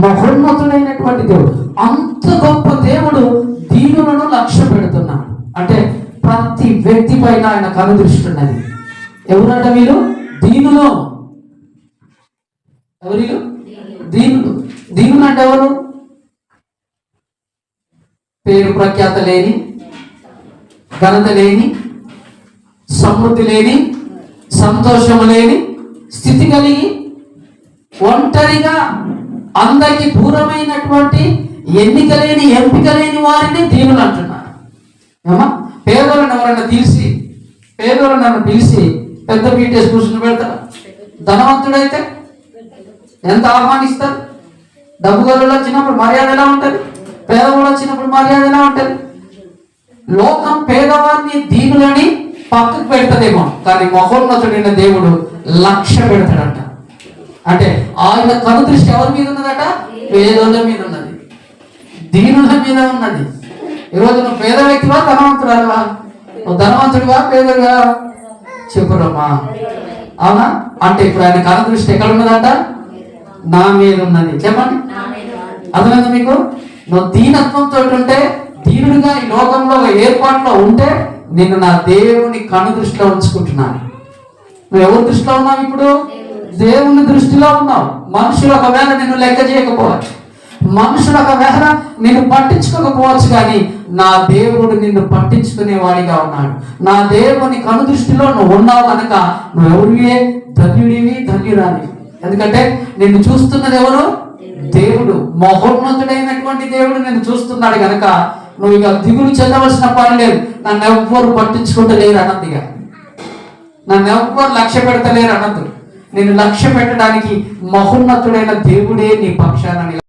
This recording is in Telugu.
మహోన్నతుడైనటువంటి దేవుడు. అంత గొప్ప దేవుడు దీనులను లక్ష్య పెడుతున్నాడు. అంటే ప్రతి వ్యక్తి పైన ఆయన కనుదృష్టి ఉన్నది. ఎవరంట వీళ్ళు? దీనులు. ఎవరు? దీనులు. దీనులు అంటే ఎవరు? పేరు ప్రఖ్యాత లేని, ఘనత లేని, సమృద్ధి లేని, సంతోషం లేని స్థితి కలిగి ఒంటరిగా అందరికి దూరమైనటువంటి ఎన్నిక లేని, ఎంపిక లేని వారిని దీనులు అంటున్నారు. ఏమా పేదలను ఎవరైనా పిలిచి పెద్ద పీటేసి కూర్చుని పెడతారు. ధనవంతుడైతే ఎంత ఆహ్వానిస్తారు? డబ్బు గల్లులో వచ్చినప్పుడు మర్యాద ఎలా ఉంటుంది? పేదవాళ్ళు వచ్చినప్పుడు మర్యాద ఎలా ఉంటుంది? లోకం పేదవారిని దీనులని పక్కకు పెడతదేమో, కానీ మహోన్నతుడైన దేవుడు లక్ష్య పెడతాడంట. అంటే ఆయన కనుదృష్టి ఎవరి మీద ఉన్నదట? పేదల మీద ఉన్నది, దీనుల మీద ఉన్నది. ఈరోజు నువ్వు పేద వ్యక్తివా, ధనవంతురాలువా? నువ్వు ధనవంతుడివా, పేదగా? చెప్పురమ్మా. అవునా? అంటే ఇప్పుడు ఆయన కనుదృష్టి ఎక్కడ ఉన్నదట? నా మీద ఉన్నది. చెప్పండి, అర్థమైంది మీకు? నువ్వు దీనత్వంతో ఉంటే, దీనుడిగా ఈ లోకంలో ఏర్పాట్లో ఉంటే, నేను నా దేవుని కనుదృష్టిలో ఉంచుకుంటున్నాను. నువ్వు ఎవరి దృష్టిలో ఉన్నావు ఇప్పుడు? దేవుని దృష్టిలో ఉన్నావు. మనుషులు ఒకవేళ నిన్ను లెక్క చేయకపోవచ్చు, మనుషులు ఒకవేళ నిన్ను పట్టించుకోకపోవచ్చు, కానీ నా దేవుడు నిన్ను పట్టించుకునేవాడిగా ఉన్నాడు. నా దేవుని కనుదృష్టిలో నువ్వు ఉన్నావు కనుక నువ్వు ఎవరివే? ధన్యుడివి, ధన్యురాలివి. ఎందుకంటే నిన్ను చూస్తున్నది ఎవరు? దేవుడు. మహోన్నతుడైనటువంటి దేవుడు నిన్ను చూస్తున్నాడు కనుక నువ్వు ఇక దిగులు చెందవలసిన పని లేదు. నన్ను ఎవ్వరు పట్టించుకుంటలేరు అన్నదిగా, నన్ను ఎవ్వరు లక్ష్య పెడతలేరు అన్నది. నేను లక్ష్య పెట్టడానికి మహోన్నతుడైన దేవుడే నీ పక్షాన